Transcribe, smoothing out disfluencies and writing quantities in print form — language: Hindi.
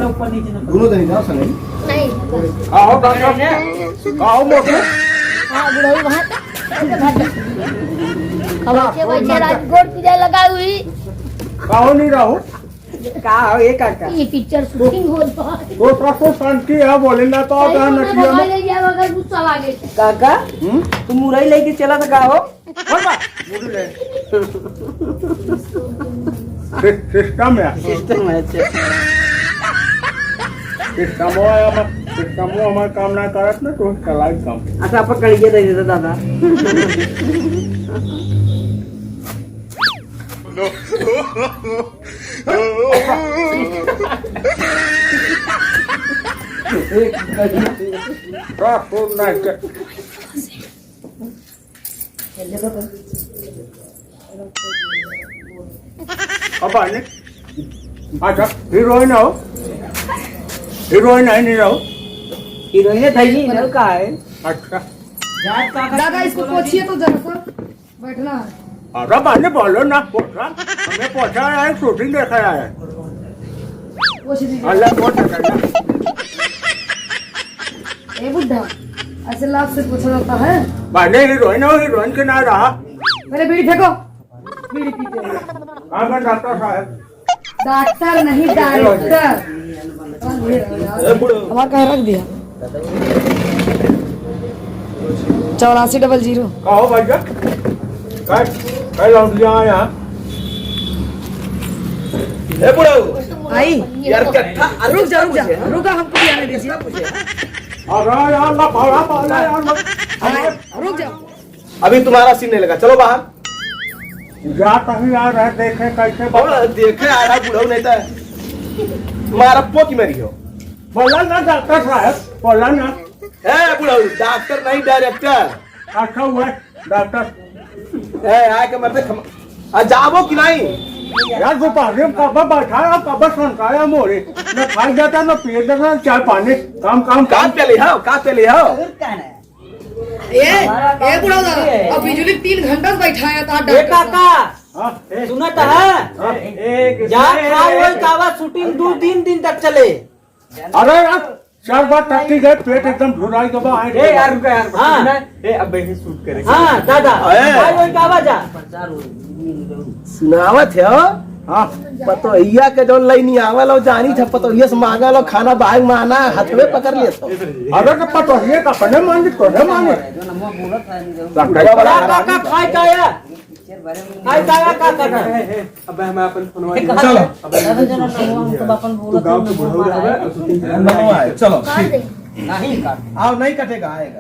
ऊपर नीचे दोनों दिन जाओ संग नहीं आओ डॉक्टर आओ मोटे हाँ बुढ़ाई वहाँ तक अब अच्छे बच्चे राजकोट की लगा हुई आओ नहीं रहो का हो ये काका ये पिक्चर शूटिंग हो रहा है तो ट्रको शांति है बोले ना तो आता न किया भगा ले गया मगर गुस्सा लागे काका तू मुरई लेके चला था का हो सिस्टम है सिस्टम है अच्छा सिस्टम हमारे काम ना करत ना तो चलाई काम अच्छा आप कड़िए दे देता दादा अब आने अच्छा हीरोइन हो हीरोइन है नहीं रहो हीरोइन है थई नहीं का है अच्छा दादा इसको पूछिए तो जरा सा बैठना है अरे बाने बोलो ना पोछा हमें पोछा है शूटिंग देखा है पूछ दीजिए अल्लाह पोछा करना ए बुड्ढा ऐसे लाभ से पूछा जाता है बाने हीरोइन हो हीरोइन के ना रहा मेरे बीड़ी फेंको बीड़ी पीते हैं। आगे डॉक्टर साहब डॉक्टर नहीं डायरेक्टर हमारा कहीं रख दिया 8400 कहो भैया काय लाउंड लिया यहाँ ए बुढ़ाऊ आई यार कट्ठा रुक जा रुका हमको भी आने दीजिए अरे यार ला भाड़ा भाड़ा यार रुक जाओ अभी तुम्हारा सीन नहीं लगा चलो बाहर जाता ही यार है देखे कैसे देखे आ रहा बुढ़ाऊ नहीं था तुम्हारा पोक मेरी हो बोला ना डॉक्टर साहब बोला ना है बुढ़ाऊ डॉक्टर नहीं डायरेक्टर अच्छा हुआ डॉक्टर है आके मरते जाबो कि नहीं यार दोपहर में कब बैठाया कब संकाया मोरे न खाई जाता न पिए जाता चाय पानी काम का पे ले हो ए बुढ़ा दादा अब बिजली 3 घंटा से बैठाया था ए डॉक्टर काका हाँ सुनत है जा खाओ कावा शूटिंग 2-3 दिन तक चले अरे यार 4 बार टट्टी गए पेट एकदम झुराई के बाद ए यार रुको यार हां ए अब बेही शूट करे हां दादा खाओ कावा जा सुनावत है हाँ पतोहिया के जो लईनी आवल हो जानी था पतोहिया से मांगा लो खाना बाहर माना हाथ में पकड़ लिए तो अरे तो पतोहिए का पने मांगे तो न मांगे काका खाई काया खाई काया का करना अब हम अपन फोनवा चलो चलो काट दे नहीं काट आओ नहीं कटेगा आएगा